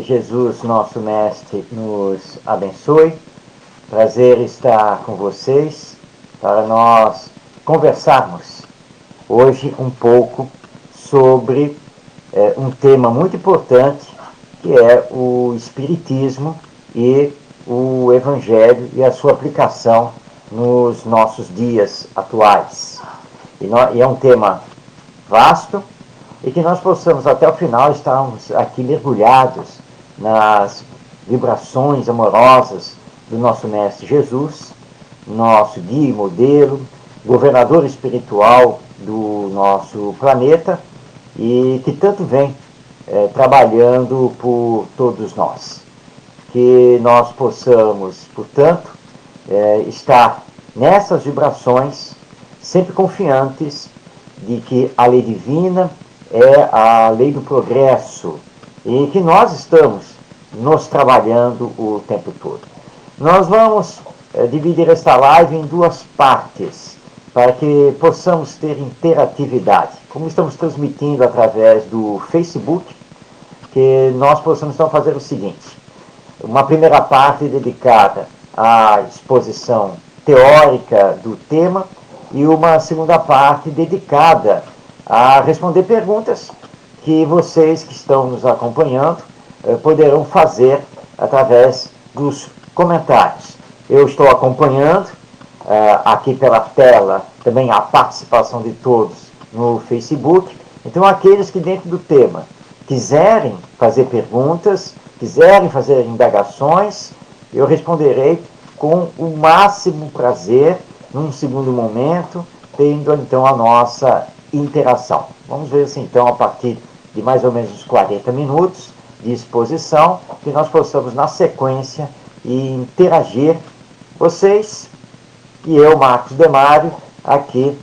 Jesus, nosso Mestre, nos abençoe. Prazer estar com vocês para nós conversarmos hoje um pouco sobre um tema muito importante, que é o Espiritismo e o Evangelho e a sua aplicação nos nossos dias atuais. E é um tema vasto, e que nós possamos até o final estarmos aqui mergulhados nas vibrações amorosas do nosso Mestre Jesus, nosso guia e modelo, governador espiritual do nosso planeta, e que tanto vem trabalhando por todos nós. Que nós possamos, portanto, estar nessas vibrações, sempre confiantes de que a lei divina é a lei do progresso e que nós estamos nos trabalhando o tempo todo. Nós vamos dividir esta live em duas partes, para que possamos ter interatividade. Como estamos transmitindo através do Facebook, que nós possamos então fazer o seguinte: uma primeira parte dedicada à exposição teórica do tema e uma segunda parte dedicada a responder perguntas que vocês que estão nos acompanhando poderão fazer através dos comentários. Eu estou acompanhando aqui pela tela também a participação de todos no Facebook. Então, aqueles que dentro do tema quiserem fazer perguntas, quiserem fazer indagações, eu responderei com o máximo prazer num segundo momento, tendo então a nossa interação. Vamos ver se então, a partir de mais ou menos uns 40 minutos de exposição, que nós possamos na sequência interagir, vocês e eu, Marcos Demário, aqui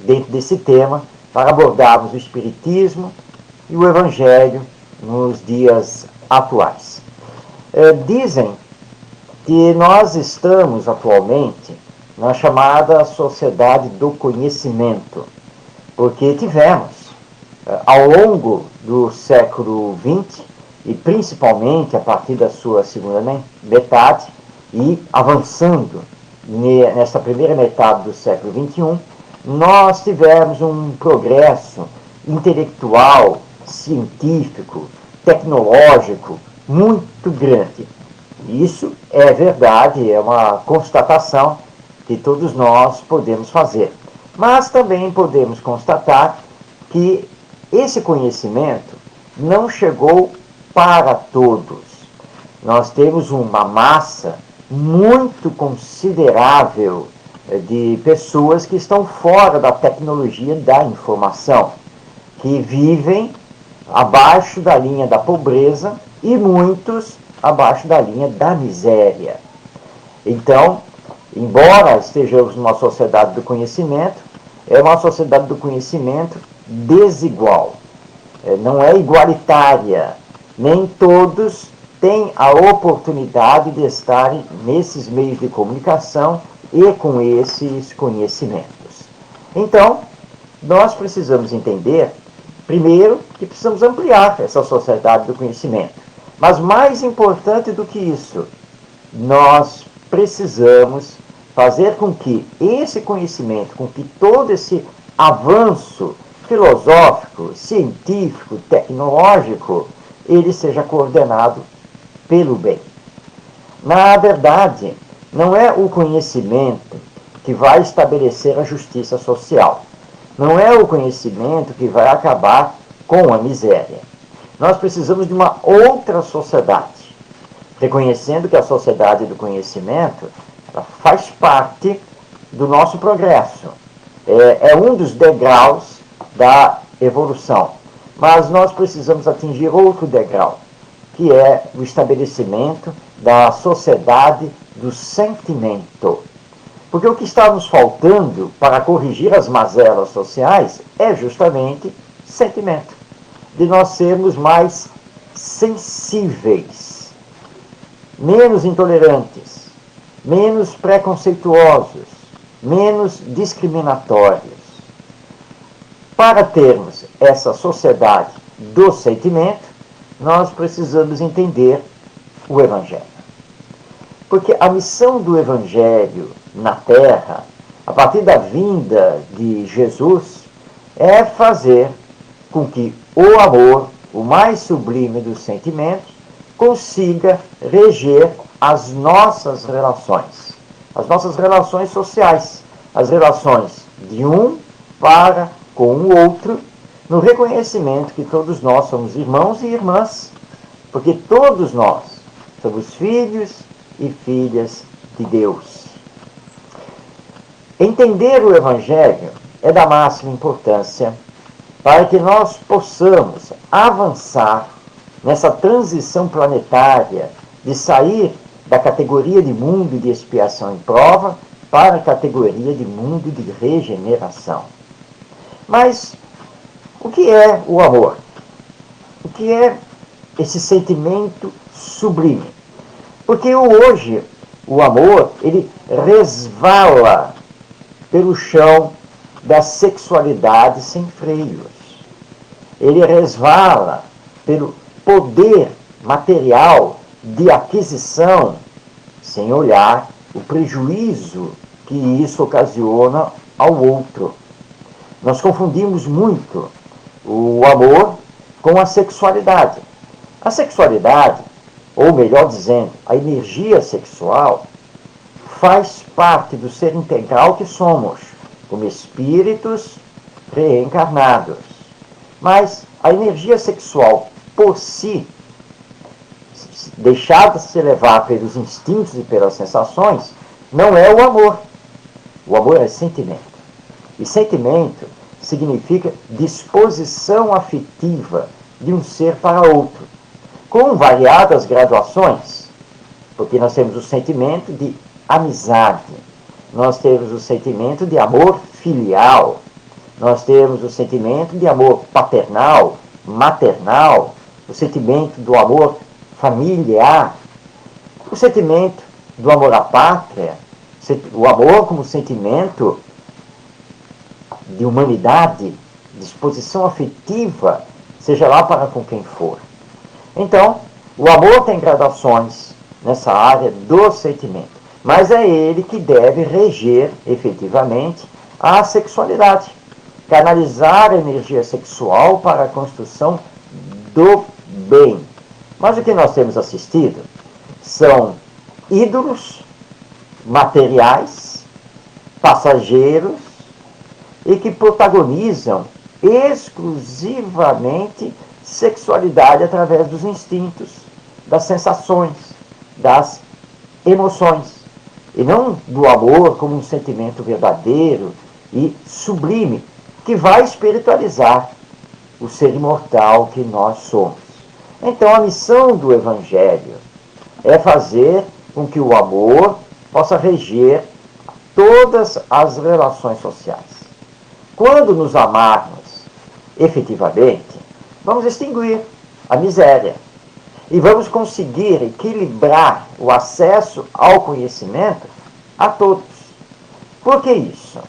dentro desse tema, para abordarmos o Espiritismo e o Evangelho nos dias atuais. Dizem que nós estamos atualmente na chamada Sociedade do Conhecimento, porque tivemos, ao longo do século XX, e principalmente a partir da sua segunda metade, e avançando nessa primeira metade do século XXI, nós tivemos um progresso intelectual, científico, tecnológico muito grande. Isso é verdade, é uma constatação que todos nós podemos fazer. Mas também podemos constatar que esse conhecimento não chegou para todos. Nós temos uma massa muito considerável de pessoas que estão fora da tecnologia da informação, que vivem abaixo da linha da pobreza e muitos abaixo da linha da miséria. Então, embora estejamos numa sociedade do conhecimento, é uma sociedade do conhecimento desigual, não é igualitária. Nem todos têm a oportunidade de estarem nesses meios de comunicação e com esses conhecimentos. Então, nós precisamos entender, primeiro, que precisamos ampliar essa sociedade do conhecimento. Mas mais importante do que isso, nós precisamos fazer com que esse conhecimento, com que todo esse avanço filosófico, científico, tecnológico, ele seja coordenado pelo bem. Na verdade, não é o conhecimento que vai estabelecer a justiça social. Não é o conhecimento que vai acabar com a miséria. Nós precisamos de uma outra sociedade, reconhecendo que a sociedade do conhecimento ela faz parte do nosso progresso. É um dos degraus da evolução. Mas nós precisamos atingir outro degrau, que é o estabelecimento da sociedade do sentimento. Porque o que está nos faltando para corrigir as mazelas sociais é justamente sentimento. De nós sermos mais sensíveis, menos intolerantes, menos preconceituosos, menos discriminatórios. Para termos essa sociedade do sentimento, nós precisamos entender o Evangelho. Porque a missão do Evangelho na Terra, a partir da vinda de Jesus, é fazer com que o amor, o mais sublime dos sentimentos, consiga reger as nossas relações sociais, as relações de um para com o outro, no reconhecimento que todos nós somos irmãos e irmãs, porque todos nós somos filhos e filhas de Deus. Entender o Evangelho é da máxima importância para que nós possamos avançar nessa transição planetária de sair da categoria de mundo de expiação e prova para a categoria de mundo de regeneração. Mas o que é o amor? O que é esse sentimento sublime? Porque hoje o amor, ele resvala pelo chão da sexualidade sem freios. Ele resvala pelo poder material de aquisição, sem olhar o prejuízo que isso ocasiona ao outro. Nós confundimos muito o amor com a sexualidade. A sexualidade, ou melhor dizendo, a energia sexual, faz parte do ser integral que somos, como espíritos reencarnados. Mas a energia sexual, por si, deixada se levar pelos instintos e pelas sensações, não é o amor. O amor é sentimento. E sentimento significa disposição afetiva de um ser para outro, com variadas graduações, porque nós temos o sentimento de amizade, nós temos o sentimento de amor filial, nós temos o sentimento de amor paternal, maternal, o sentimento do amor familiar, o sentimento do amor à pátria, o amor como sentimento de humanidade, disposição afetiva, seja lá para com quem for. Então, o amor tem gradações nessa área do sentimento, mas é ele que deve reger efetivamente a sexualidade, canalizar a energia sexual para a construção do bem. Mas o que nós temos assistido são ídolos materiais, passageiros, e que protagonizam exclusivamente sexualidade através dos instintos, das sensações, das emoções, e não do amor como um sentimento verdadeiro e sublime, que vai espiritualizar o ser imortal que nós somos. Então, a missão do Evangelho é fazer com que o amor possa reger todas as relações sociais. Quando nos amarmos efetivamente, vamos extinguir a miséria e vamos conseguir equilibrar o acesso ao conhecimento a todos. Por que isso?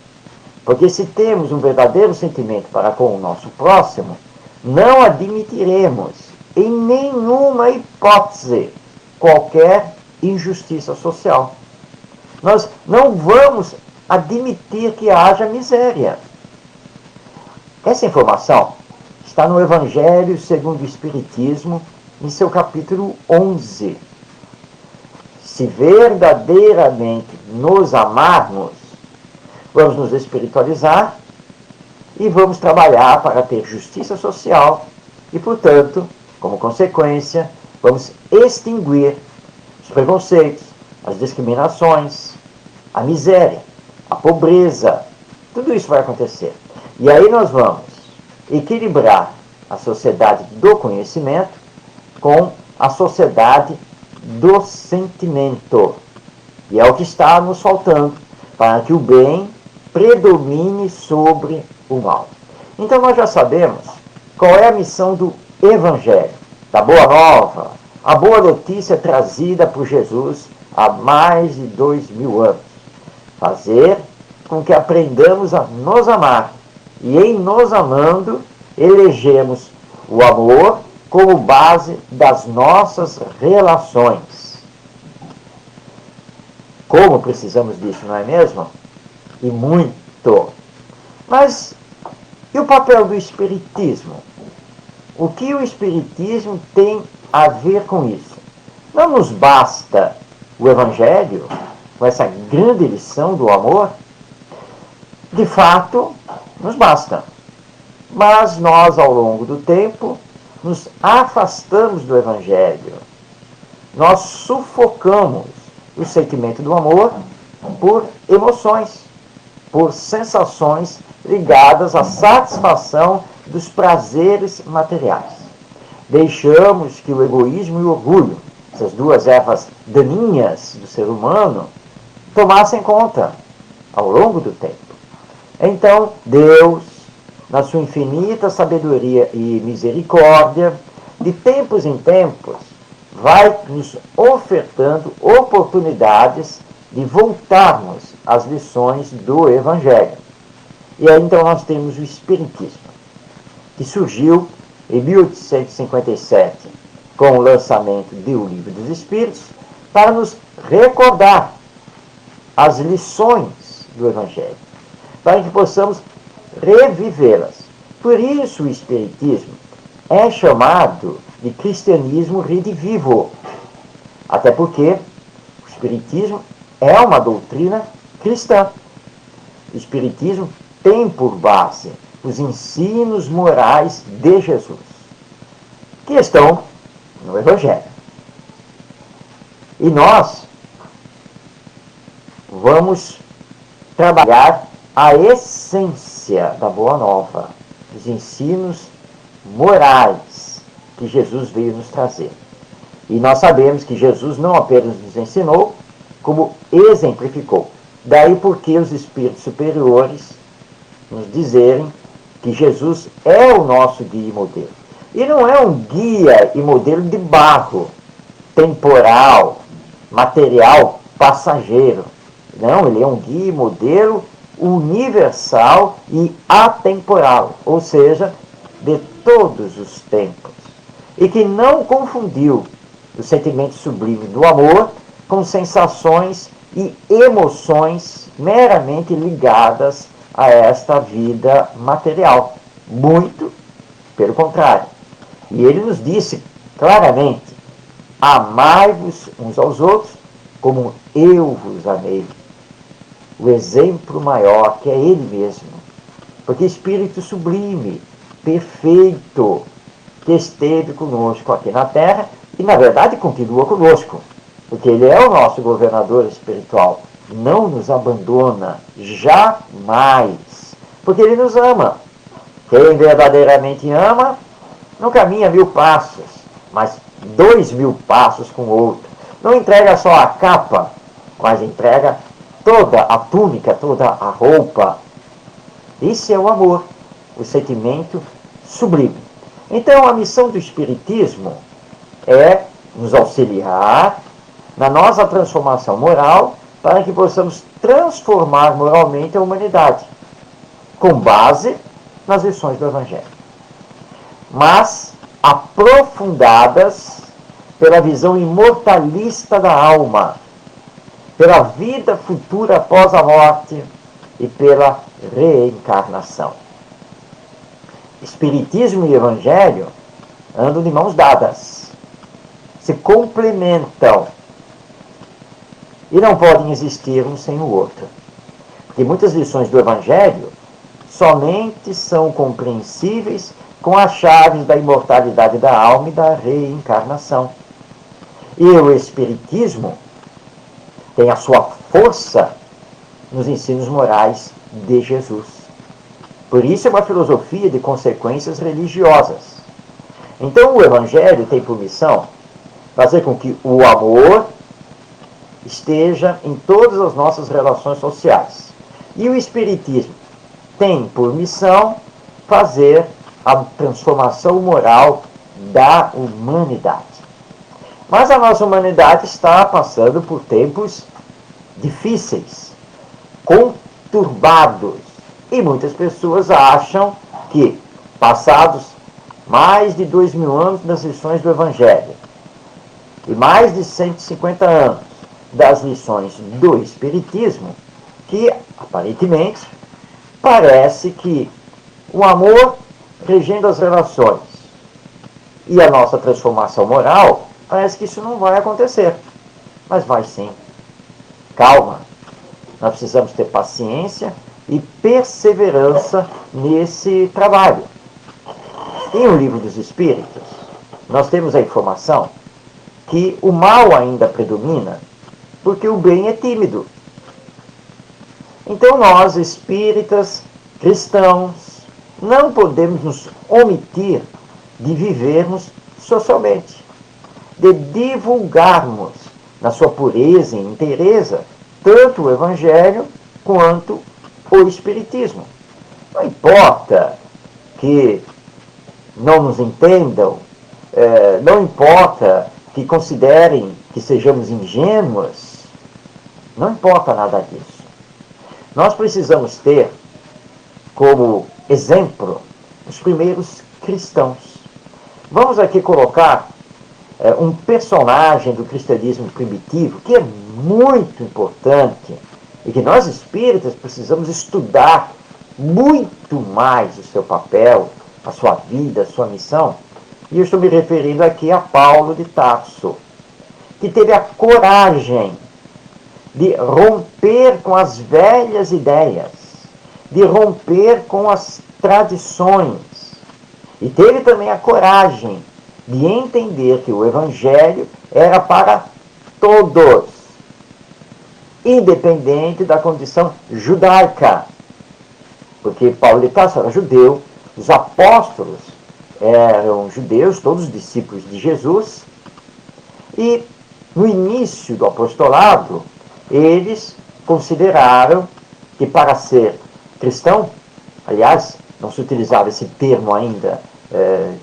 Porque se temos um verdadeiro sentimento para com o nosso próximo, não admitiremos em nenhuma hipótese qualquer injustiça social. Nós não vamos admitir que haja miséria. Essa informação está no Evangelho segundo o Espiritismo, em seu capítulo 11. Se verdadeiramente nos amarmos, vamos nos espiritualizar e vamos trabalhar para ter justiça social e, portanto, como consequência, vamos extinguir os preconceitos, as discriminações, a miséria, a pobreza. Tudo isso vai acontecer. E aí nós vamos equilibrar a sociedade do conhecimento com a sociedade do sentimento. E é o que está nos faltando para que o bem predomine sobre o mal. Então nós já sabemos qual é a missão do Evangelho, da Boa Nova, a boa notícia trazida por Jesus há mais de 2000 anos. Fazer com que aprendamos a nos amar e em nos amando elegemos o amor como base das nossas relações. Como precisamos disso, não é mesmo? E muito. Mas e o papel do Espiritismo? O que o Espiritismo tem a ver com isso? Não nos basta o Evangelho, com essa grande lição do amor? De fato, nos basta. Mas nós, ao longo do tempo, nos afastamos do Evangelho. Nós sufocamos o sentimento do amor por emoções, por sensações ligadas à satisfação dos prazeres materiais. Deixamos que o egoísmo e o orgulho, essas duas ervas daninhas do ser humano, tomassem conta ao longo do tempo. Então, Deus, na sua infinita sabedoria e misericórdia, de tempos em tempos, vai nos ofertando oportunidades de voltarmos às lições do Evangelho. E aí então nós temos o Espiritismo, que surgiu em 1857, com o lançamento do Livro dos Espíritos, para nos recordar as lições do Evangelho, para que possamos revivê-las. Por isso o Espiritismo é chamado de cristianismo redivivo, até porque o Espiritismo é uma doutrina cristã. O Espiritismo tem por base os ensinos morais de Jesus, que estão no Evangelho. E nós vamos trabalhar a essência da Boa Nova, os ensinos morais que Jesus veio nos trazer. E nós sabemos que Jesus não apenas nos ensinou, como exemplificou. Daí porque os espíritos superiores nos dizerem que Jesus é o nosso guia e modelo. E não é um guia e modelo de barro, temporal, material, passageiro. Não, ele é um guia e modelo universal e atemporal, ou seja, de todos os tempos. E que não confundiu o sentimento sublime do amor com sensações e emoções meramente ligadas a esta vida material. Muito pelo contrário. E ele nos disse claramente: amai-vos uns aos outros como eu vos amei. O exemplo maior que é ele mesmo. Porque espírito sublime, perfeito, que esteve conosco aqui na Terra e, na verdade, continua conosco. Porque ele é o nosso governador espiritual. Não nos abandona, jamais. Porque ele nos ama. Quem verdadeiramente ama, não caminha 1000 passos, mas 2000 passos com o outro. Não entrega só a capa, mas entrega toda a túnica, toda a roupa. Esse é o amor, o sentimento sublime. Então, a missão do Espiritismo é nos auxiliar na nossa transformação moral para que possamos transformar moralmente a humanidade, com base nas lições do Evangelho, mas aprofundadas pela visão imortalista da alma, pela vida futura após a morte e pela reencarnação. Espiritismo e Evangelho andam de mãos dadas, se complementam e não podem existir um sem o outro. Porque muitas lições do Evangelho somente são compreensíveis com as chaves da imortalidade da alma e da reencarnação. E o Espiritismo tem a sua força nos ensinos morais de Jesus. Por isso é uma filosofia de consequências religiosas. Então o Evangelho tem por missão fazer com que o amor esteja em todas as nossas relações sociais. E o Espiritismo tem por missão fazer a transformação moral da humanidade. Mas a nossa humanidade está passando por tempos difíceis, conturbados. E muitas pessoas acham que, passados mais de 2000 anos das lições do Evangelho e mais de 150 anos das lições do Espiritismo, que aparentemente parece que o amor regendo as relações e a nossa transformação moral, parece que isso não vai acontecer. Mas vai sim. Calma. Nós precisamos ter paciência e perseverança nesse trabalho. Em O Livro dos Espíritos, nós temos a informação que o mal ainda predomina porque o bem é tímido. Então nós, espíritas, cristãos, não podemos nos omitir de vivermos socialmente, de divulgarmos na sua pureza e inteireza tanto o Evangelho quanto o Espiritismo. Não importa que não nos entendam, não importa que considerem que sejamos ingênuos, não importa nada disso. Nós precisamos ter como exemplo os primeiros cristãos. Vamos aqui colocar um personagem do cristianismo primitivo que é muito importante e que nós espíritas precisamos estudar muito mais o seu papel, a sua vida, a sua missão. E eu estou me referindo aqui a Paulo de Tarso, que teve a coragem de romper com as velhas ideias, de romper com as tradições. E teve também a coragem de entender que o Evangelho era para todos, independente da condição judaica. Porque Paulo de Tarso era judeu, os apóstolos eram judeus, todos discípulos de Jesus, e no início do apostolado, eles consideraram que para ser cristão, aliás, não se utilizava esse termo ainda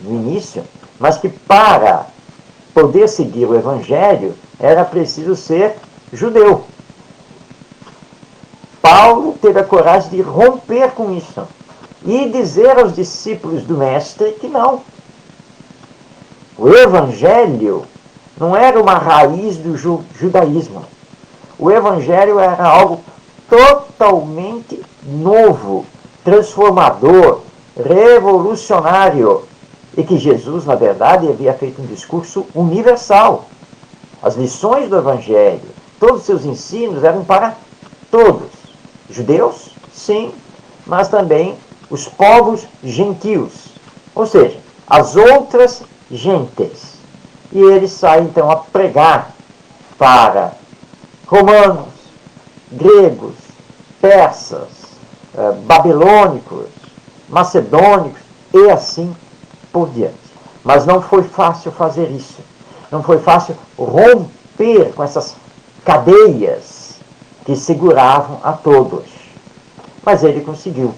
no início, mas que para poder seguir o Evangelho era preciso ser judeu. Paulo teve a coragem de romper com isso e dizer aos discípulos do Mestre que não. O Evangelho não era uma raiz do judaísmo. O Evangelho era algo totalmente novo, transformador, revolucionário. E que Jesus, na verdade, havia feito um discurso universal. As lições do Evangelho, todos os seus ensinos eram para todos. Judeus, sim, mas também os povos gentios, ou seja, as outras gentes. E ele sai então a pregar para romanos, gregos, persas, babilônicos, macedônicos e assim por diante. Mas não foi fácil fazer isso. Não foi fácil romper com essas cadeias que seguravam a todos. Mas ele conseguiu.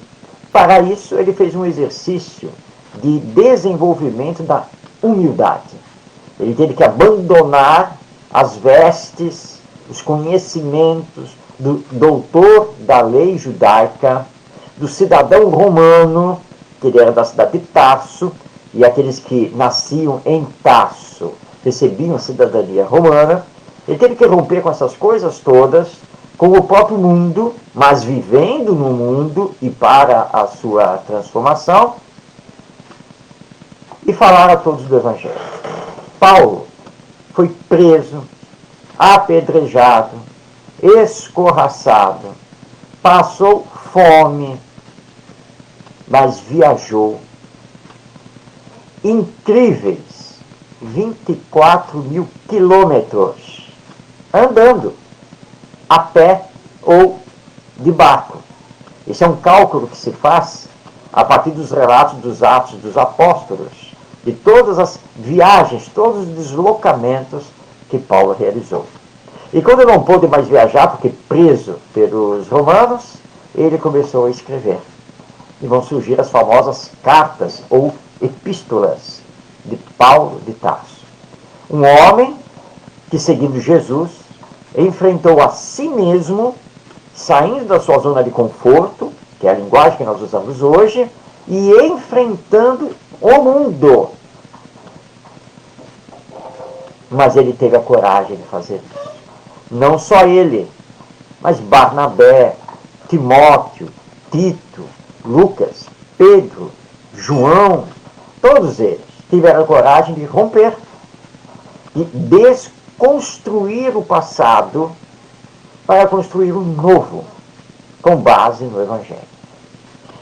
Para isso, ele fez um exercício de desenvolvimento da humildade. Ele teve que abandonar as vestes, os conhecimentos do doutor da lei judaica, do cidadão romano, que ele era da cidade de Tarso, e aqueles que nasciam em Tarso recebiam a cidadania romana. Ele teve que romper com essas coisas todas, com o próprio mundo, mas vivendo no mundo e para a sua transformação, e falar a todos do Evangelho. Paulo foi preso, apedrejado, escorraçado, passou fome, mas viajou incríveis 24.000 quilômetros andando, a pé ou de barco. Esse é um cálculo que se faz a partir dos relatos dos Atos dos Apóstolos, de todas as viagens, todos os deslocamentos que Paulo realizou. E quando não pôde mais viajar, porque preso pelos romanos, ele começou a escrever. E vão surgir as famosas cartas ou epístolas de Paulo de Tarso. Um homem que, seguindo Jesus, enfrentou a si mesmo, saindo da sua zona de conforto, que é a linguagem que nós usamos hoje, e enfrentando o mundo. Mas ele teve a coragem de fazer isso. Não só ele, mas Barnabé, Timóteo, Tito, Lucas, Pedro, João, todos eles tiveram a coragem de romper, de desconstruir o passado para construir um novo, com base no Evangelho.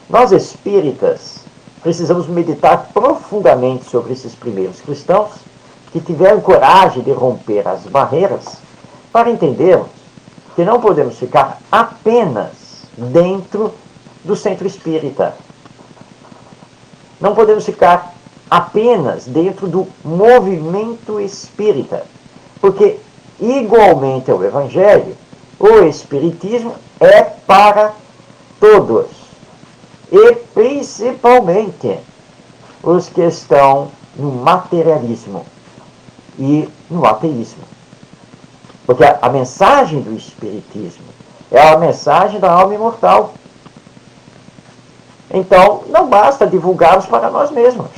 Nós espíritas precisamos meditar profundamente sobre esses primeiros cristãos que tiveram coragem de romper as barreiras para entendermos que não podemos ficar apenas dentro do centro espírita. Não podemos ficar apenas dentro do movimento espírita, porque, igualmente ao Evangelho, o Espiritismo é para todos, e principalmente os que estão no materialismo e no ateísmo. Porque a mensagem do Espiritismo é a mensagem da alma imortal. Então, não basta divulgarmos para nós mesmos.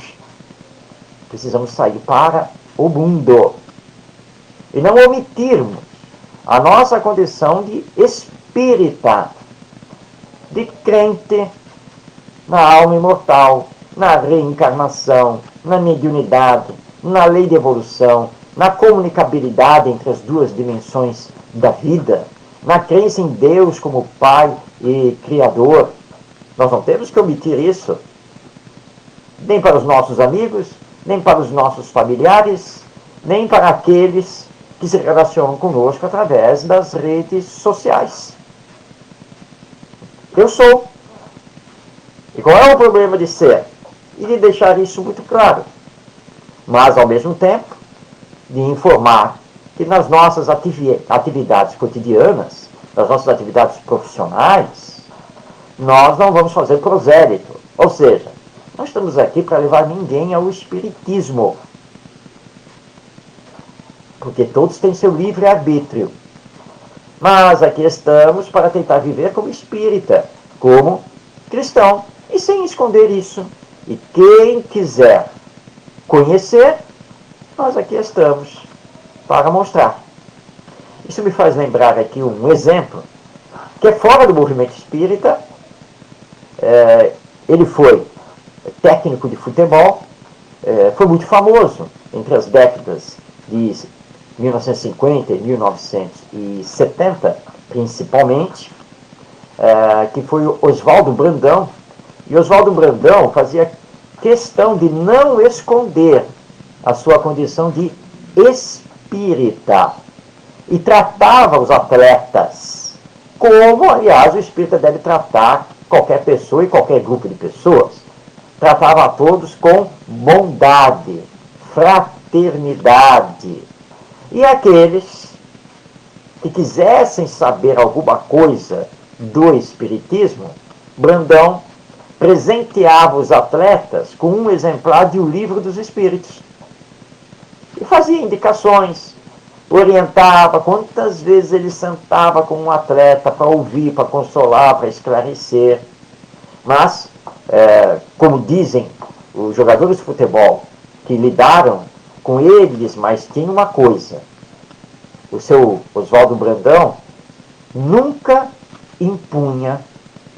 Precisamos sair para o mundo. E não omitirmos a nossa condição de espírita, de crente na alma imortal, na reencarnação, na mediunidade, na lei de evolução, na comunicabilidade entre as duas dimensões da vida, na crença em Deus como Pai e Criador. Nós não temos que omitir isso, nem para os nossos amigos, nem para os nossos familiares, nem para aqueles que se relacionam conosco através das redes sociais. Eu sou. E qual é o problema de ser? E de deixar isso muito claro. Mas, ao mesmo tempo, de informar que nas nossas atividades cotidianas, nas nossas atividades profissionais, nós não vamos fazer prosélito. Ou seja, nós estamos aqui para levar ninguém ao espiritismo. Porque todos têm seu livre-arbítrio. Mas aqui estamos para tentar viver como espírita, como cristão, e sem esconder isso. E quem quiser conhecer, nós aqui estamos para mostrar. Isso me faz lembrar aqui um exemplo, que é fora do movimento espírita. Ele foi técnico de futebol, foi muito famoso entre as décadas de 1950 e 1970, principalmente, que foi o Oswaldo Brandão. E Oswaldo Brandão fazia questão de não esconder a sua condição de espírita e tratava os atletas como, aliás, o espírita deve tratar qualquer pessoa e qualquer grupo de pessoas. Tratava a todos com bondade, fraternidade. E aqueles que quisessem saber alguma coisa do espiritismo, Brandão presenteava os atletas com um exemplar de O Livro dos Espíritos. E fazia indicações, orientava. Quantas vezes ele sentava com um atleta para ouvir, para consolar, para esclarecer. Mas, como dizem os jogadores de futebol que lidaram com eles, mas tinha uma coisa: o seu Oswaldo Brandão nunca impunha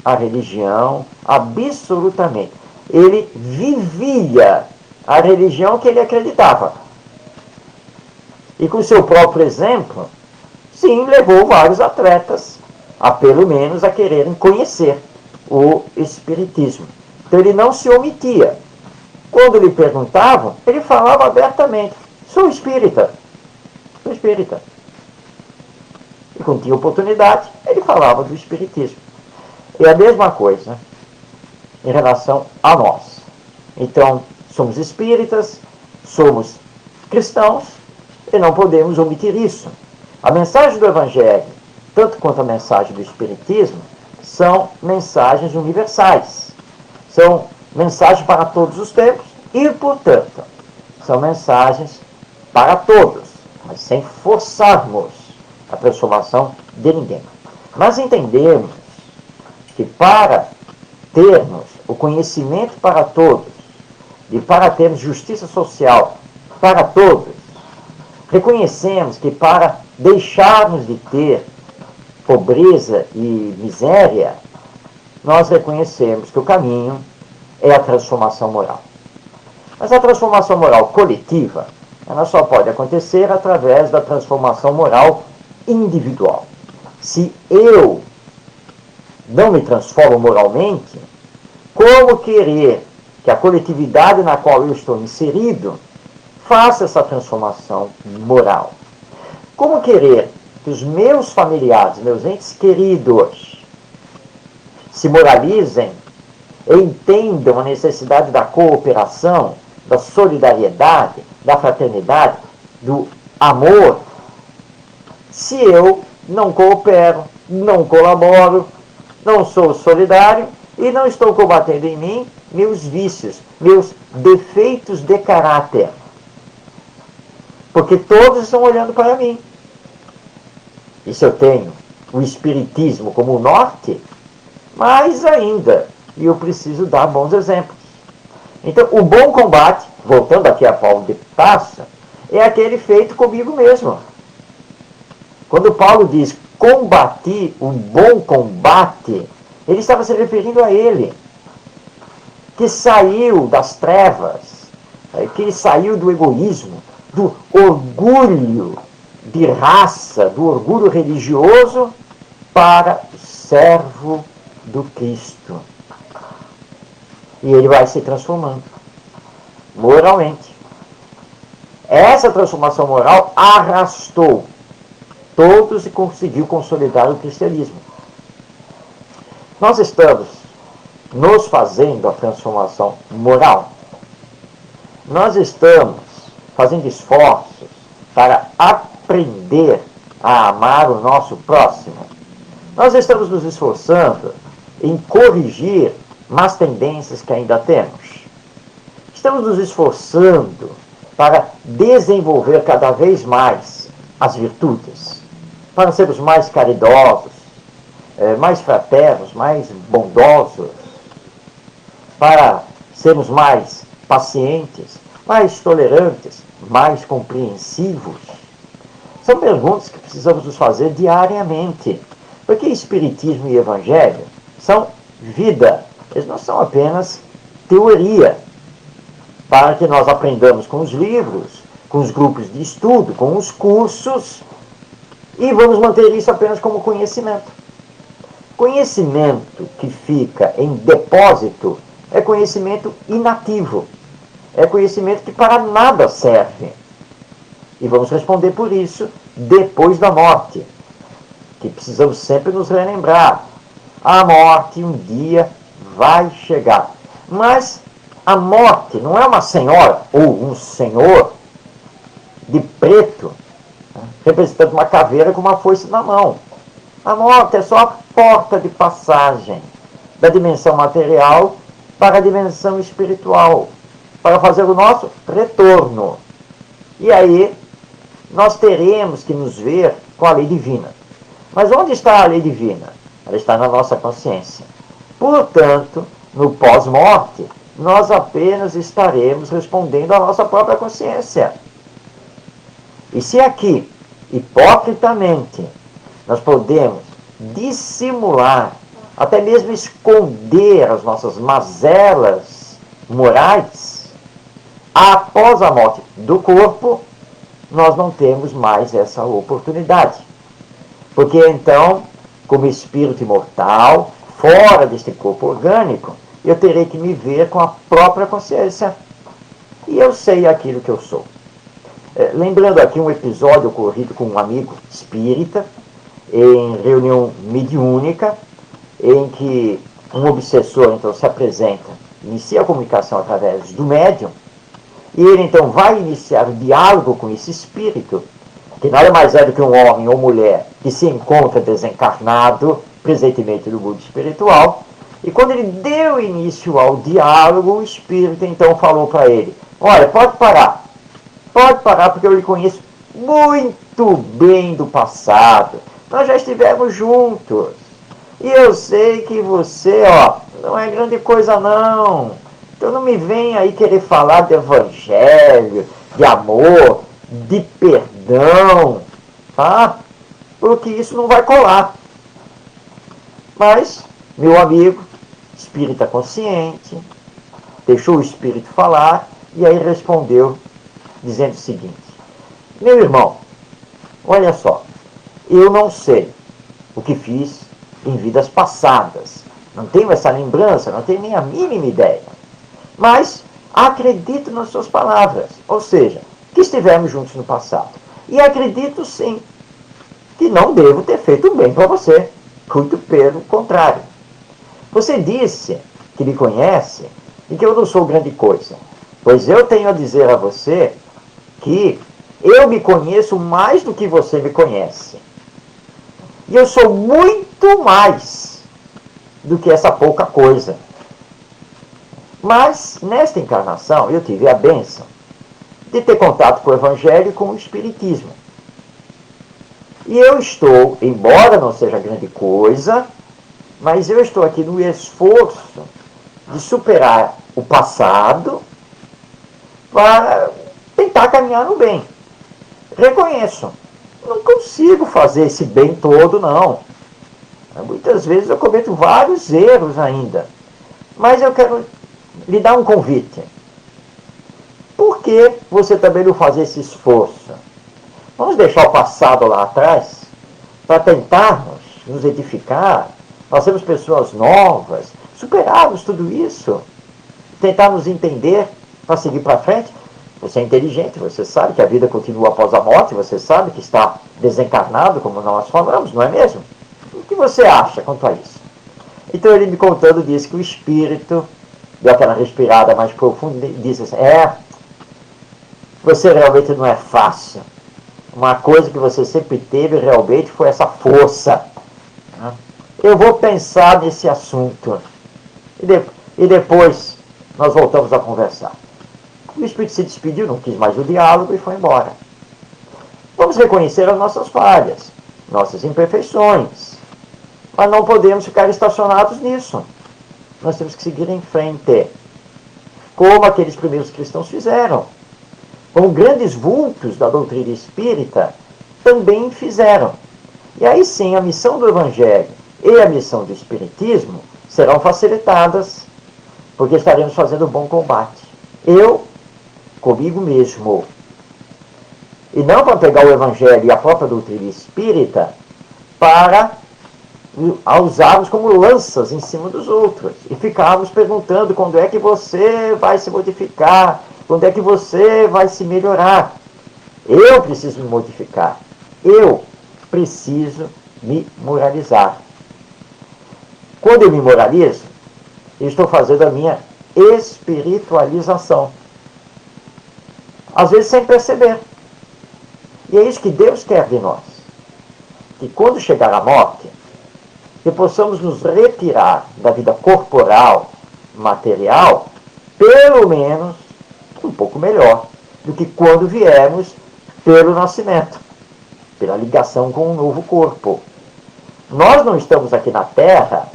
a religião, absolutamente. Ele vivia a religião que ele acreditava. E com seu próprio exemplo, sim, levou vários atletas a pelo menos a quererem conhecer o espiritismo. Então ele não se omitia. Quando lhe perguntavam, ele falava abertamente: sou espírita. Sou espírita. E quando tinha oportunidade, ele falava do espiritismo. E a mesma coisa em relação a nós. Então, somos espíritas, somos cristãos, e não podemos omitir isso. A mensagem do Evangelho, tanto quanto a mensagem do Espiritismo, são mensagens universais. São mensagens para todos os tempos e, portanto, são mensagens para todos, mas sem forçarmos a transformação de ninguém. Mas entendemos que para termos o conhecimento para todos e para termos justiça social para todos, reconhecemos que para deixarmos de ter pobreza e miséria, nós reconhecemos que o caminho é a transformação moral. Mas a transformação moral coletiva, ela só pode acontecer através da transformação moral individual. Se eu não me transformo moralmente, como querer que a coletividade na qual eu estou inserido faça essa transformação moral? Como querer que os meus familiares, meus entes queridos, se moralizem, entendam a necessidade da cooperação, da solidariedade, da fraternidade, do amor, se eu não coopero, não colaboro, não sou solidário e não estou combatendo em mim meus vícios, meus defeitos de caráter? Porque todos estão olhando para mim. E se eu tenho o espiritismo como norte, mais ainda, e eu preciso dar bons exemplos. Então, o bom combate, voltando aqui a Paulo de Tarso, é aquele feito comigo mesmo. Quando Paulo diz combati o bom combate, ele estava se referindo a ele, que saiu das trevas, que saiu do egoísmo, do orgulho de raça, do orgulho religioso, para o servo do Cristo. E ele vai se transformando moralmente. Essa transformação moral arrastou todos e conseguiu consolidar o cristianismo. Nós estamos nos fazendo a transformação moral. Nós estamos fazendo esforços para aprender a amar o nosso próximo. Nós estamos nos esforçando em corrigir más tendências que ainda temos. Estamos nos esforçando para desenvolver cada vez mais as virtudes, para sermos mais caridosos, mais fraternos, mais bondosos, para sermos mais pacientes, mais tolerantes, mais compreensivos. São perguntas que precisamos nos fazer diariamente, porque Espiritismo e Evangelho são vida, eles não são apenas teoria, para que nós aprendamos com os livros, com os grupos de estudo, com os cursos, e vamos manter isso apenas como conhecimento. Conhecimento que fica em depósito é conhecimento inativo, é conhecimento que para nada serve. E vamos responder por isso depois da morte, que precisamos sempre nos relembrar. A morte um dia vai chegar. Mas a morte não é uma senhora ou um senhor de preto, representando uma caveira com uma foice na mão. A morte é só a porta de passagem da dimensão material para a dimensão espiritual, para fazer o nosso retorno. E aí nós teremos que nos ver com a lei divina. Mas onde está a lei divina? Ela está na nossa consciência. Portanto, no pós-morte, nós apenas estaremos respondendo à nossa própria consciência. E se aqui, hipocritamente, nós podemos dissimular, até mesmo esconder as nossas mazelas morais, após a morte do corpo, nós não temos mais essa oportunidade. Porque então, como espírito imortal, fora deste corpo orgânico, eu terei que me ver com a própria consciência. E eu sei aquilo que eu sou. Lembrando aqui um episódio ocorrido com um amigo espírita, em reunião mediúnica, em que um obsessor então se apresenta, inicia a comunicação através do médium, e ele então vai iniciar o diálogo com esse espírito, que nada mais é do que um homem ou mulher que se encontra desencarnado, presentemente no mundo espiritual. E quando ele deu início ao diálogo, o espírito então falou para ele: olha, pode parar porque eu lhe conheço muito bem do passado, nós já estivemos juntos, e eu sei que você, não é grande coisa não, Então não me venha aí querer falar de evangelho, de amor, de perdão, tá? Porque isso não vai colar. Mas, meu amigo, espírita consciente, deixou o espírito falar e aí respondeu dizendo o seguinte: meu irmão, olha só, eu não sei o que fiz em vidas passadas. Não tenho essa lembrança, não tenho nem a mínima ideia. Mas acredito nas suas palavras, ou seja, que estivemos juntos no passado. E acredito sim que não devo ter feito bem para você, muito pelo contrário. Você disse que me conhece e que eu não sou grande coisa, pois eu tenho a dizer a você que eu me conheço mais do que você me conhece. E eu sou muito mais do que essa pouca coisa. Mas, nesta encarnação, eu tive a bênção de ter contato com o Evangelho e com o Espiritismo. E eu estou, embora não seja grande coisa, mas eu estou aqui no esforço de superar o passado para tentar caminhar no bem. Reconheço, não consigo fazer esse bem todo, não. Muitas vezes eu cometo vários erros ainda. Mas eu quero lhe dar um convite. Por que você também não faz esse esforço? Vamos deixar o passado lá atrás para tentarmos nos edificar, nós sermos pessoas novas, superarmos tudo isso, tentarmos entender para seguir para frente. Você é inteligente, você sabe que a vida continua após a morte, você sabe que está desencarnado, como nós falamos, não é mesmo? O que você acha quanto a isso? Então ele me contando disse que o espírito deu aquela respirada mais profunda e disse assim: você realmente não é fácil. Uma coisa que você sempre teve realmente foi essa força. Eu vou pensar nesse assunto. E depois nós voltamos a conversar. O espírito se despediu, não quis mais o diálogo e foi embora. Vamos reconhecer as nossas falhas, nossas imperfeições. Mas não podemos ficar estacionados nisso. Nós temos que seguir em frente. Como aqueles primeiros cristãos fizeram. Como grandes vultos da doutrina espírita também fizeram. E aí sim, a missão do Evangelho e a missão do Espiritismo serão facilitadas, porque estaremos fazendo um bom combate. Eu, comigo mesmo. E não para pegar o Evangelho e a própria doutrina espírita para usarmos como lanças em cima dos outros. E ficarmos perguntando quando é que você vai se modificar, quando é que você vai se melhorar. Eu preciso me modificar. Eu preciso me moralizar. Quando eu me moralizo, eu estou fazendo a minha espiritualização. Às vezes sem perceber. E é isso que Deus quer de nós. Que quando chegar a morte, que possamos nos retirar da vida corporal, material, pelo menos um pouco melhor do que quando viemos pelo nascimento, pela ligação com um novo corpo. Nós não estamos aqui na Terra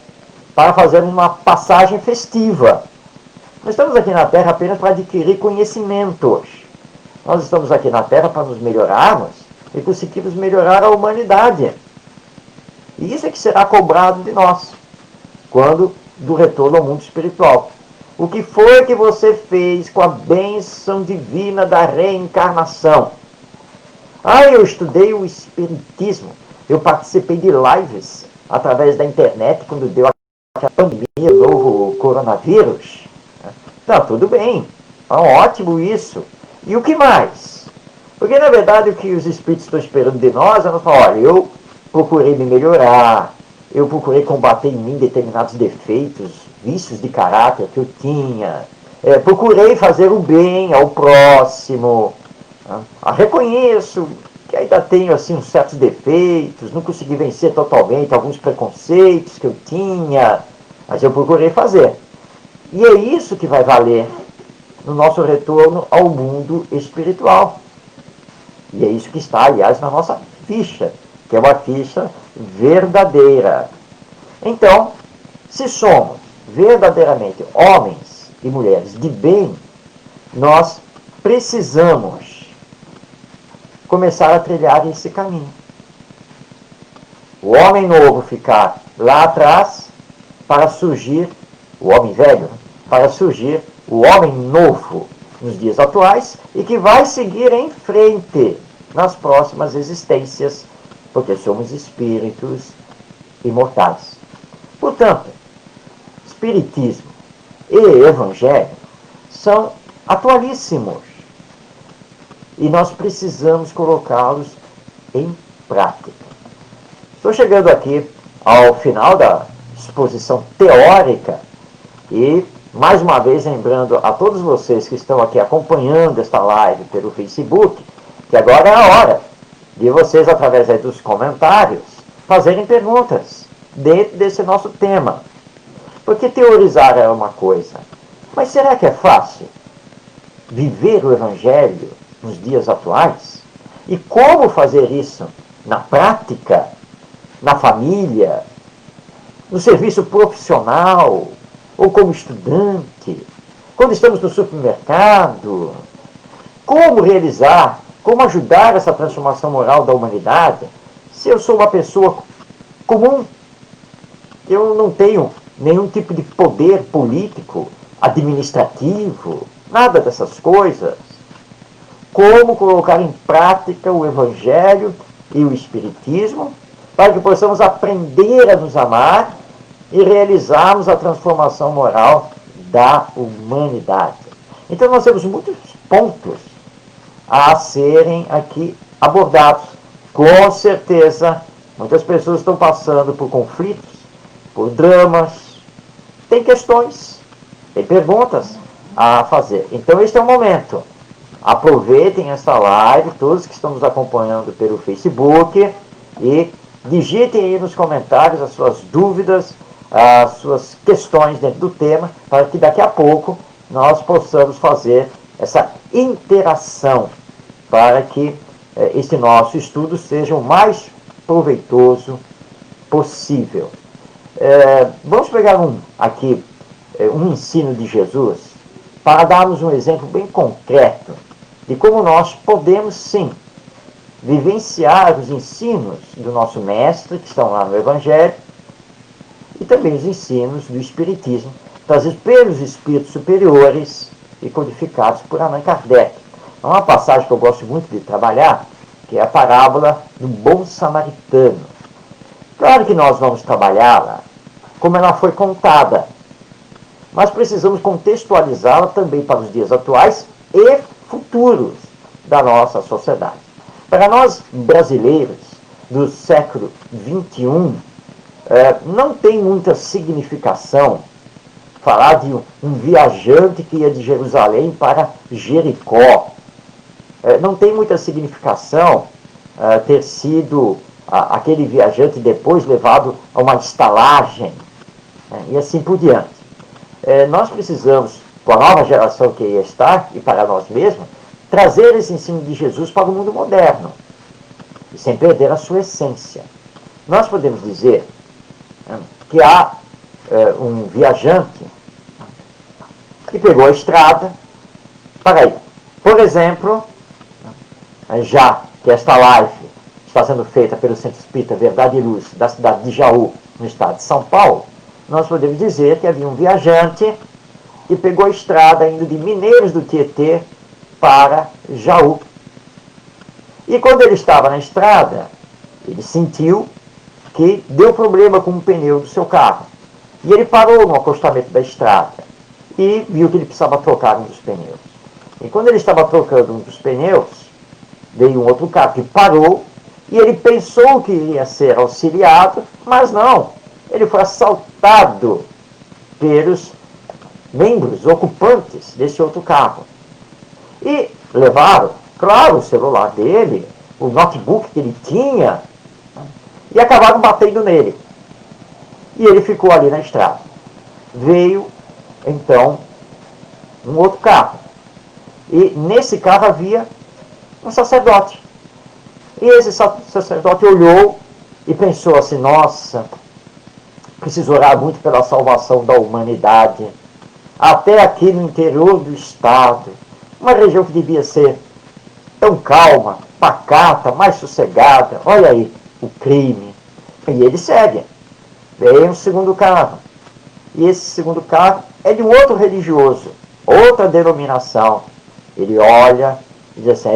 para fazer uma passagem festiva. Nós estamos aqui na Terra apenas para adquirir conhecimentos. Nós estamos aqui na Terra para nos melhorarmos e conseguirmos melhorar a humanidade. E isso é que será cobrado de nós, quando do retorno ao mundo espiritual. O que foi que você fez com a bênção divina da reencarnação? Eu estudei o Espiritismo, eu participei de lives através da internet quando deu a pandemia, o novo coronavírus. Tá, tudo bem, ótimo isso. E o que mais? Porque na verdade o que os espíritos estão esperando de nós é nós falar: olha, eu procurei me melhorar, eu procurei combater em mim determinados defeitos, vícios de caráter que eu tinha, procurei fazer o bem ao próximo, reconheço que ainda tenho assim, uns certos defeitos, não consegui vencer totalmente alguns preconceitos que eu tinha, mas eu procurei fazer. E é isso que vai valer no nosso retorno ao mundo espiritual. E é isso que está, aliás, na nossa ficha, que é uma ficha verdadeira. Então, se somos verdadeiramente homens e mulheres de bem, nós precisamos começar a trilhar esse caminho. O homem novo ficar lá atrás para surgir o homem velho, para surgir o homem novo nos dias atuais e que vai seguir em frente nas próximas existências, porque somos espíritos imortais. Portanto, espiritismo e evangelho são atualíssimos e nós precisamos colocá-los em prática. Estou chegando aqui ao final da exposição teórica e, mais uma vez, lembrando a todos vocês que estão aqui acompanhando esta live pelo Facebook, que agora é a hora de vocês, através aí dos comentários, fazerem perguntas dentro desse nosso tema. Porque teorizar é uma coisa, mas será que é fácil viver o Evangelho nos dias atuais? E como fazer isso na prática, na família, no serviço profissional, ou como estudante, quando estamos no supermercado? Como realizar, como ajudar essa transformação moral da humanidade se eu sou uma pessoa comum? Eu não tenho nenhum tipo de poder político, administrativo, nada dessas coisas. Como colocar em prática o Evangelho e o Espiritismo para que possamos aprender a nos amar e realizarmos a transformação moral da humanidade. Então nós temos muitos pontos a serem aqui abordados. Com certeza, muitas pessoas estão passando por conflitos, por dramas, tem questões, tem perguntas a fazer. Então este é o momento. Aproveitem esta live, todos que estão nos acompanhando pelo Facebook, e digitem aí nos comentários as suas dúvidas, as suas questões dentro do tema, para que daqui a pouco nós possamos fazer essa interação, para que este nosso estudo seja o mais proveitoso possível. Vamos pegar um ensino de Jesus, para darmos um exemplo bem concreto de como nós podemos, sim, vivenciar os ensinos do nosso mestre, que estão lá no Evangelho, e também os ensinos do Espiritismo, trazidos pelos espíritos superiores e codificados por Allan Kardec. É uma passagem que eu gosto muito de trabalhar, que é a parábola do bom samaritano. Claro que nós vamos trabalhá-la como ela foi contada, mas precisamos contextualizá-la também para os dias atuais e futuros da nossa sociedade. Para nós brasileiros do século XXI, não tem muita significação falar de um viajante que ia de Jerusalém para Jericó. Não tem muita significação ter sido aquele viajante depois levado a uma estalagem, e assim por diante. Nós precisamos, com a nova geração que ia estar, e para nós mesmos, trazer esse ensino de Jesus para o mundo moderno, e sem perder a sua essência. Nós podemos dizer que há um viajante que pegou a estrada para ir. Por exemplo, já que esta live está sendo feita pelo Centro Espírita Verdade e Luz da cidade de Jaú, no estado de São Paulo, nós podemos dizer que havia um viajante que pegou a estrada indo de Mineiros do Tietê para Jaú. E quando ele estava na estrada, ele sentiu que deu problema com o pneu do seu carro. E ele parou no acostamento da estrada e viu que ele precisava trocar um dos pneus. E quando ele estava trocando um dos pneus, veio um outro carro que parou e ele pensou que iria ser auxiliado, mas não. Ele foi assaltado pelos membros ocupantes desse outro carro. E levaram, claro, o celular dele, o notebook que ele tinha, e acabaram batendo nele. E ele ficou ali na estrada. Veio, então, um outro carro. E nesse carro havia um sacerdote. E esse sacerdote olhou e pensou assim: nossa, preciso orar muito pela salvação da humanidade. até aqui no interior do estado, uma região que devia ser tão calma, pacata, mais sossegada. Olha aí o crime. E ele segue. Veio um segundo carro. E esse segundo carro é de um outro religioso, outra denominação. Ele olha e diz assim: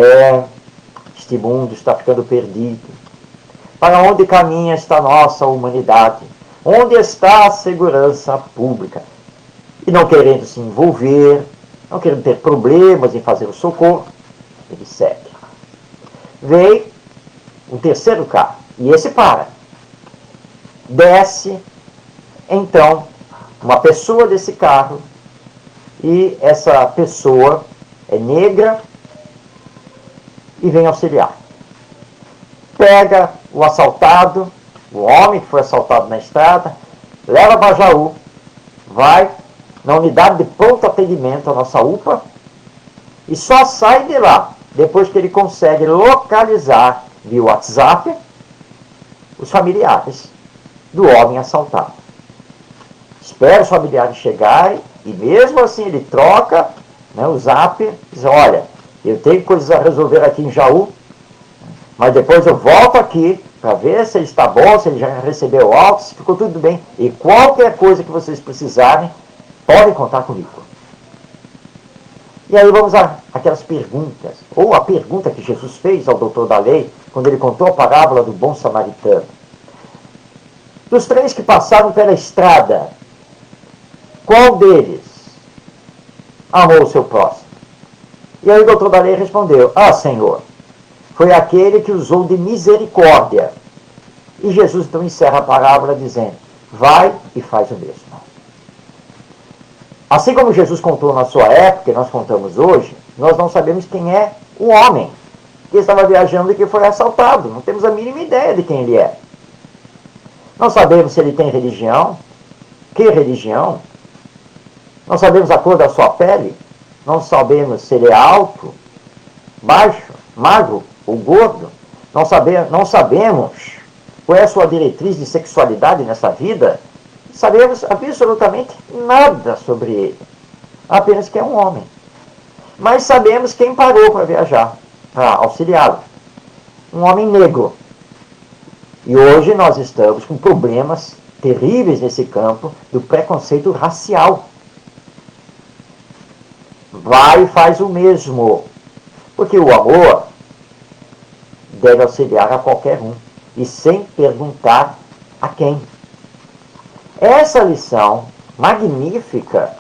este mundo está ficando perdido. Para onde caminha esta nossa humanidade? Onde está a segurança pública? E não querendo se envolver, não querendo ter problemas em fazer o socorro, ele segue. Veio um terceiro carro, e esse para. Desce, então, uma pessoa desse carro, e essa pessoa é negra e vem auxiliar. Pega o assaltado, o homem que foi assaltado na estrada, leva para Jaú, vai na unidade de pronto atendimento, a nossa UPA, e só sai de lá depois que ele consegue localizar via WhatsApp os familiares do homem assaltado. Espera os familiares chegarem e mesmo assim ele troca, né, o zap, diz: olha, eu tenho coisas a resolver aqui em Jaú, mas depois eu volto aqui para ver se ele está bom, se ele já recebeu o alta, se ficou tudo bem. E qualquer coisa que vocês precisarem, podem contar comigo. E aí vamos àquelas perguntas, ou a pergunta que Jesus fez ao doutor da lei, quando ele contou a parábola do bom samaritano. Dos três que passaram pela estrada, qual deles amou o seu próximo? E aí o doutor da lei respondeu: Senhor, foi aquele que usou de misericórdia. E Jesus então encerra a parábola dizendo: vai e faz o mesmo. Assim como Jesus contou na sua época, e nós contamos hoje, nós não sabemos quem é o homem que estava viajando e que foi assaltado. Não temos a mínima ideia de quem ele é. Não sabemos se ele tem religião, que religião. Não sabemos a cor da sua pele. Não sabemos se ele é alto, baixo, magro ou gordo. Não sabemos qual é a sua diretriz de sexualidade nessa vida. Sabemos absolutamente nada sobre ele. Apenas que é um homem. Mas sabemos quem parou para viajar, para auxiliá-lo. Um homem negro. E hoje nós estamos com problemas terríveis nesse campo do preconceito racial. Vai e faz o mesmo. Porque o amor deve auxiliar a qualquer um. E sem perguntar a quem. Essa lição magnífica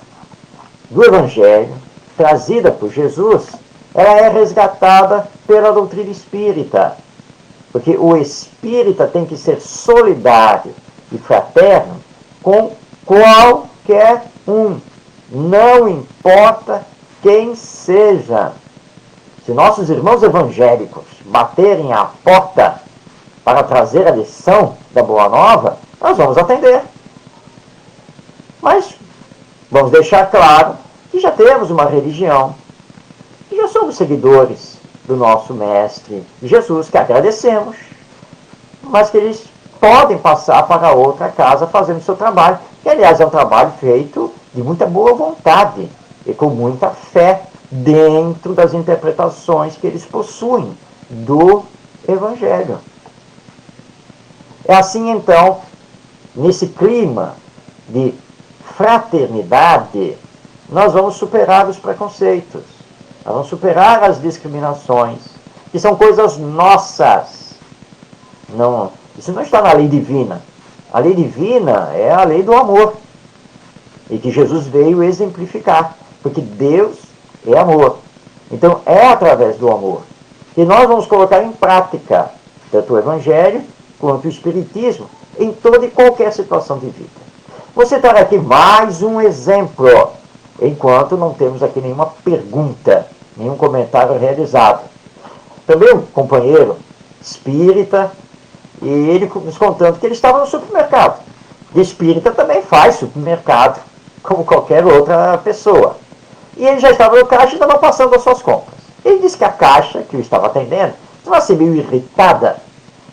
do Evangelho, trazida por Jesus, ela é resgatada pela doutrina espírita. Porque o espírita tem que ser solidário e fraterno com qualquer um. Não importa quem seja. Se nossos irmãos evangélicos baterem à porta para trazer a lição da Boa Nova, nós vamos atender. Mas vamos deixar claro que já temos uma religião, que já somos seguidores do nosso Mestre Jesus, que agradecemos, mas que eles podem passar para outra casa fazendo o seu trabalho, que aliás é um trabalho feito de muita boa vontade e com muita fé dentro das interpretações que eles possuem do Evangelho. É assim então, nesse clima de fraternidade, nós vamos superar os preconceitos, nós vamos superar as discriminações, que são coisas nossas. Não, isso não está na lei divina. A lei divina é a lei do amor, e que Jesus veio exemplificar, porque Deus é amor. Então é através do amor que nós vamos colocar em prática tanto o Evangelho quanto o Espiritismo em toda e qualquer situação de vida. Vou citar aqui mais um exemplo, enquanto não temos aqui nenhuma pergunta, nenhum comentário realizado. Também um companheiro espírita, e ele nos contando que ele estava no supermercado. E espírita também faz supermercado, como qualquer outra pessoa. E ele já estava no caixa e estava passando as suas compras. Ele disse que a caixa, que o estava atendendo, estava assim meio irritada,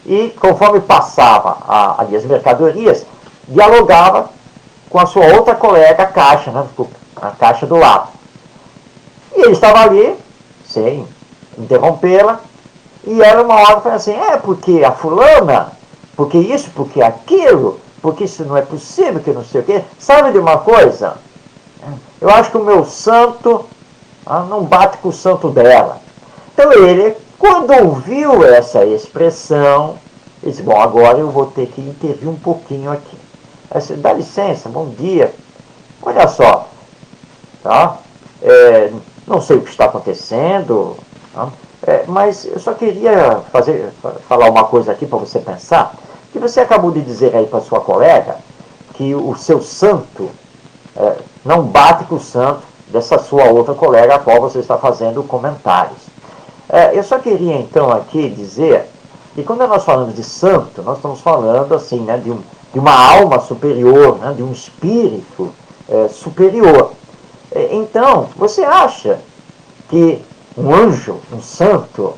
e conforme passava as mercadorias, dialogava com a sua outra colega, a caixa, né? Ficou a caixa do lado. E ele estava ali, sem interrompê-la, e ela uma hora falou assim, porque a fulana, porque isso, porque aquilo, porque isso não é possível, que não sei o quê. Sabe de uma coisa? Eu acho que o meu santo não bate com o santo dela. Então ele, quando ouviu essa expressão, ele disse, bom, agora eu vou ter que intervir um pouquinho aqui. Aí disse, dá licença, bom dia. Olha só, tá? Não sei o que está acontecendo, tá? Mas eu só queria falar uma coisa aqui para você pensar, que você acabou de dizer aí para sua colega que o seu santo não bate com o santo dessa sua outra colega a qual você está fazendo comentários. Eu só queria então aqui dizer que quando nós falamos de santo, nós estamos falando assim, né, de uma alma superior, né, de um espírito superior. Então, você acha que um anjo, um santo,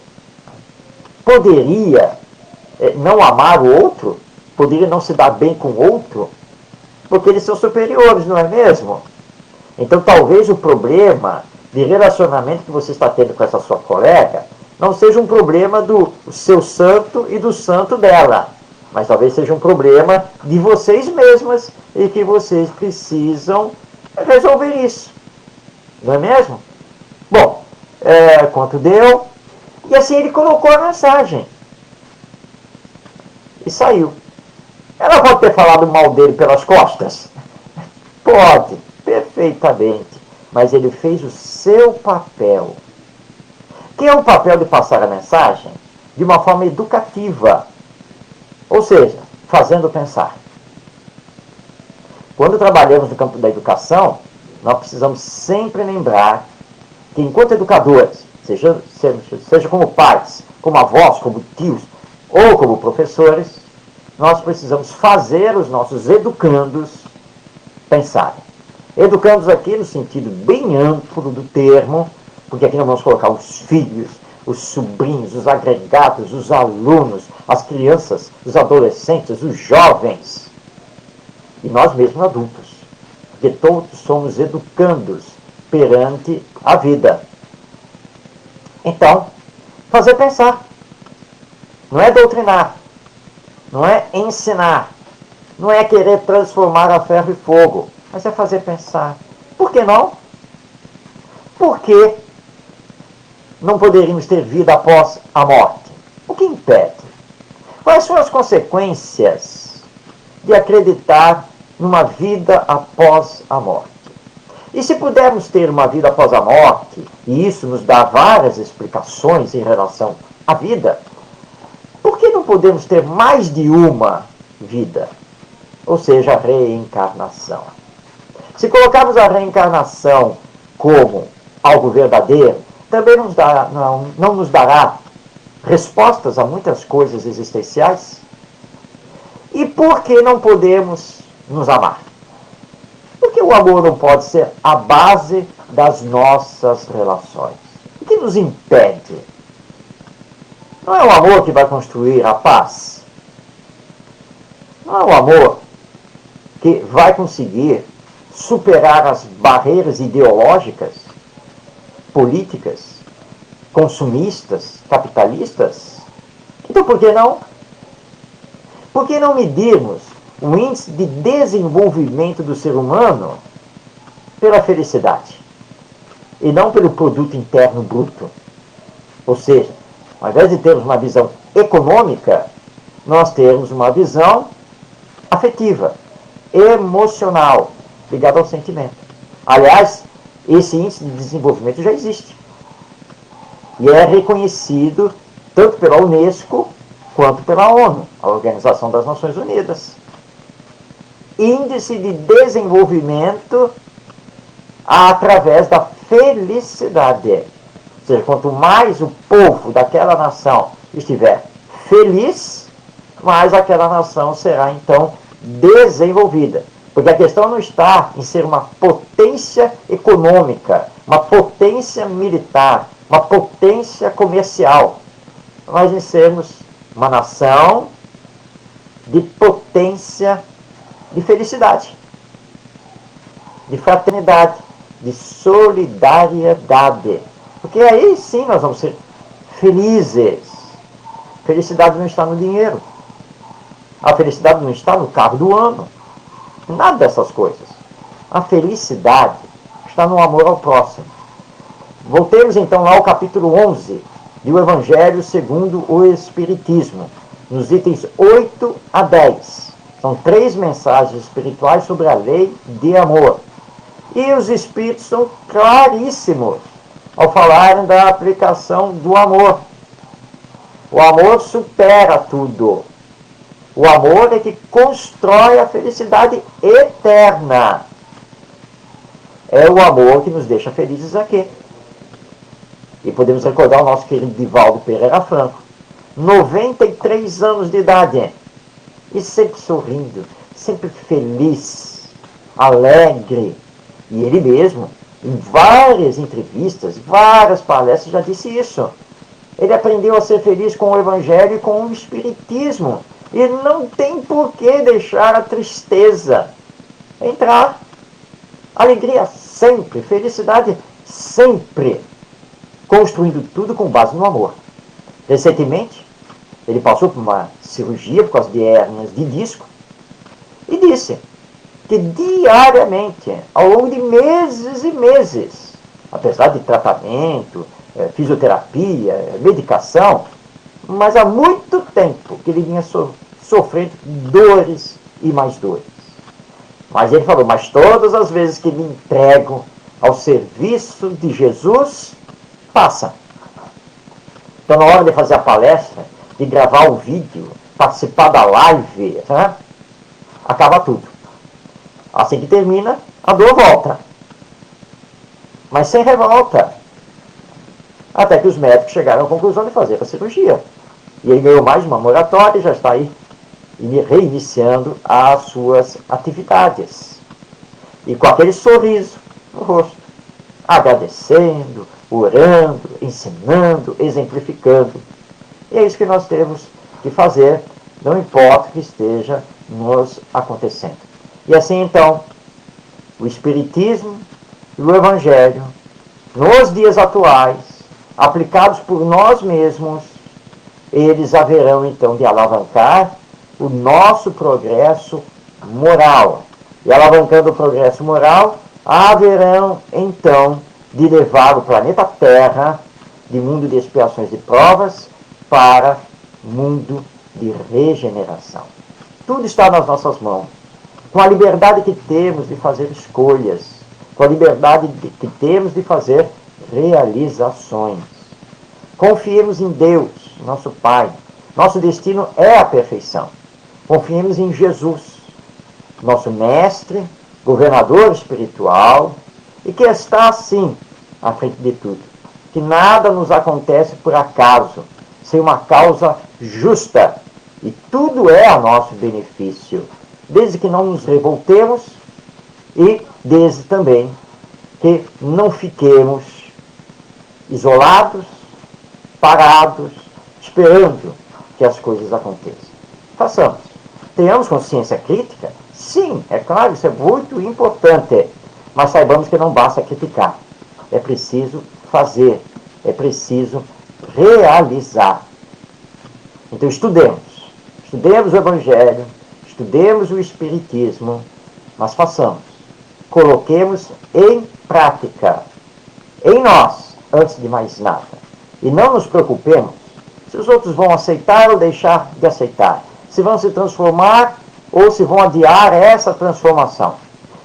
poderia não amar o outro? Poderia não se dar bem com o outro? Porque eles são superiores, não é mesmo? Então, talvez o problema de relacionamento que você está tendo com essa sua colega não seja um problema do seu santo e do santo dela, mas talvez seja um problema de vocês mesmas e que vocês precisam resolver isso. Não é mesmo? Bom, quanto deu? E assim ele colocou a mensagem. E saiu. Ela pode ter falado mal dele pelas costas? Pode, perfeitamente. Mas ele fez o seu papel. Que é o papel de passar a mensagem de uma forma educativa. Ou seja, fazendo pensar. Quando trabalhamos no campo da educação, nós precisamos sempre lembrar que, enquanto educadores, seja como pais, como avós, como tios ou como professores, nós precisamos fazer os nossos educandos pensarem. Educandos aqui no sentido bem amplo do termo, porque aqui nós vamos colocar os filhos, os sobrinhos, os agregados, os alunos, as crianças, os adolescentes, os jovens e nós mesmos adultos, porque todos somos educandos perante a vida. Então, fazer pensar. Não é doutrinar, não é ensinar, não é querer transformar a ferro e fogo, mas é fazer pensar. Por que não? Por que não poderíamos ter vida após a morte? O que impede? Quais são as consequências de acreditar numa vida após a morte? E se pudermos ter uma vida após a morte, e isso nos dá várias explicações em relação à vida, por que não podemos ter mais de uma vida? Ou seja, a reencarnação. Se colocarmos a reencarnação como algo verdadeiro, também não nos dará respostas a muitas coisas existenciais? E por que não podemos nos amar? Porque o amor não pode ser a base das nossas relações. O que nos impede? Não é o amor que vai construir a paz. Não é o amor que vai conseguir superar as barreiras ideológicas, políticas, consumistas, capitalistas. Então, por que não? Por que não medirmos o índice de desenvolvimento do ser humano pela felicidade e não pelo produto interno bruto? Ou seja, ao invés de termos uma visão econômica, nós temos uma visão afetiva, emocional, ligada ao sentimento. Aliás, esse índice de desenvolvimento já existe. E é reconhecido tanto pela Unesco quanto pela ONU, a Organização das Nações Unidas. Índice de desenvolvimento através da felicidade. Ou seja, quanto mais o povo daquela nação estiver feliz, mais aquela nação será então desenvolvida. Porque a questão não está em ser uma potência econômica, uma potência militar, uma potência comercial, mas em sermos uma nação de potência de felicidade, de fraternidade, de solidariedade. Porque aí sim nós vamos ser felizes. Felicidade não está no dinheiro. A felicidade não está no carro do ano. Nada dessas coisas. A felicidade está no amor ao próximo. Voltemos então lá ao capítulo 11 do Evangelho segundo o Espiritismo, nos itens 8 a 10. São 3 mensagens espirituais sobre a lei de amor. E os Espíritos são claríssimos ao falarem da aplicação do amor. O amor supera tudo. O amor é que constrói a felicidade eterna. É o amor que nos deixa felizes aqui. E podemos recordar o nosso querido Divaldo Pereira Franco, 93 anos de idade, e sempre sorrindo, sempre feliz, alegre. E ele mesmo, em várias entrevistas, várias palestras, já disse isso. Ele aprendeu a ser feliz com o Evangelho e com o Espiritismo. E não tem por que deixar a tristeza entrar. Alegria sempre, felicidade sempre. Construindo tudo com base no amor. Recentemente, ele passou por uma cirurgia por causa de hérnias de disco e disse que diariamente, ao longo de meses e meses, apesar de tratamento, fisioterapia, medicação, mas há muito tempo que ele vinha sofrendo dores e mais dores. Mas ele falou, mas todas as vezes que me entrego ao serviço de Jesus, passa. Então, na hora de fazer a palestra, de gravar o vídeo, participar da live, né? Acaba tudo. Assim que termina, a dor volta. Mas sem revolta. Até que os médicos chegaram à conclusão de fazer a cirurgia. E ele ganhou mais uma moratória e já está aí reiniciando as suas atividades. E com aquele sorriso no rosto, agradecendo, orando, ensinando, exemplificando. E é isso que nós temos que fazer, não importa o que esteja nos acontecendo. E assim então, o Espiritismo e o Evangelho, nos dias atuais, aplicados por nós mesmos, eles haverão então de alavancar o nosso progresso moral. E alavancando o progresso moral, haverão então de levar o planeta Terra de mundo de expiações e provas para mundo de regeneração. Tudo está nas nossas mãos. Com a liberdade que temos de fazer escolhas, com a liberdade que temos de fazer realizações. Confiemos em Deus, nosso Pai. Nosso destino é a perfeição. Confiemos em Jesus, nosso mestre, governador espiritual, e que está assim à frente de tudo. Que nada nos acontece por acaso, sem uma causa justa. E tudo é a nosso benefício, desde que não nos revoltemos e desde também que não fiquemos isolados, parados, esperando que as coisas aconteçam. Façamos. Tenhamos consciência crítica? Sim, é claro, isso é muito importante. Mas saibamos que não basta criticar. É preciso fazer. É preciso realizar. Então estudemos. Estudemos o Evangelho. Estudemos o Espiritismo. Mas façamos. Coloquemos em prática. Em nós, antes de mais nada. E não nos preocupemos se os outros vão aceitar ou deixar de aceitar. Se vão se transformar ou se vão adiar essa transformação.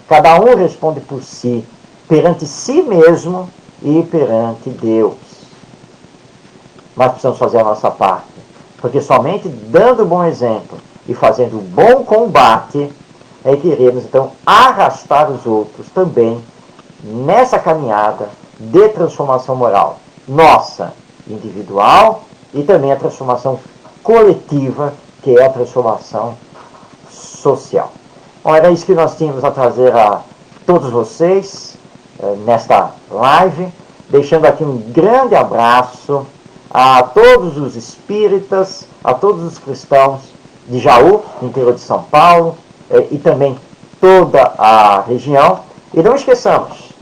Cada um responde por si, perante si mesmo e perante Deus. Mas precisamos fazer a nossa parte, porque somente dando bom exemplo e fazendo bom combate é que iremos então arrastar os outros também nessa caminhada de transformação moral, nossa, individual, e também a transformação coletiva, que é a transformação social. Bom, era isso que nós tínhamos a trazer a todos vocês nesta live, deixando aqui um grande abraço a todos os espíritas, a todos os cristãos de Jaú, no interior de São Paulo, e também toda a região. E não esqueçamos,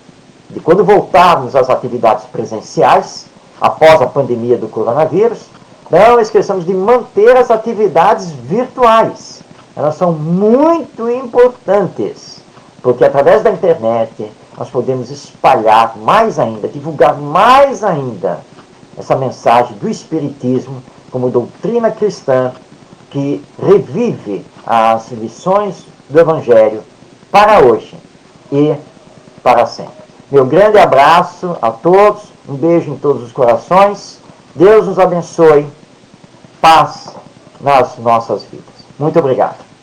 de quando voltarmos às atividades presenciais, após a pandemia do coronavírus, não esqueçamos de manter as atividades virtuais. Elas são muito importantes, porque através da internet nós podemos espalhar mais ainda, divulgar mais ainda essa mensagem do Espiritismo como doutrina cristã que revive as lições do Evangelho para hoje e para sempre. Meu grande abraço a todos, um beijo em todos os corações, Deus nos abençoe, paz nas nossas vidas. Muito obrigado.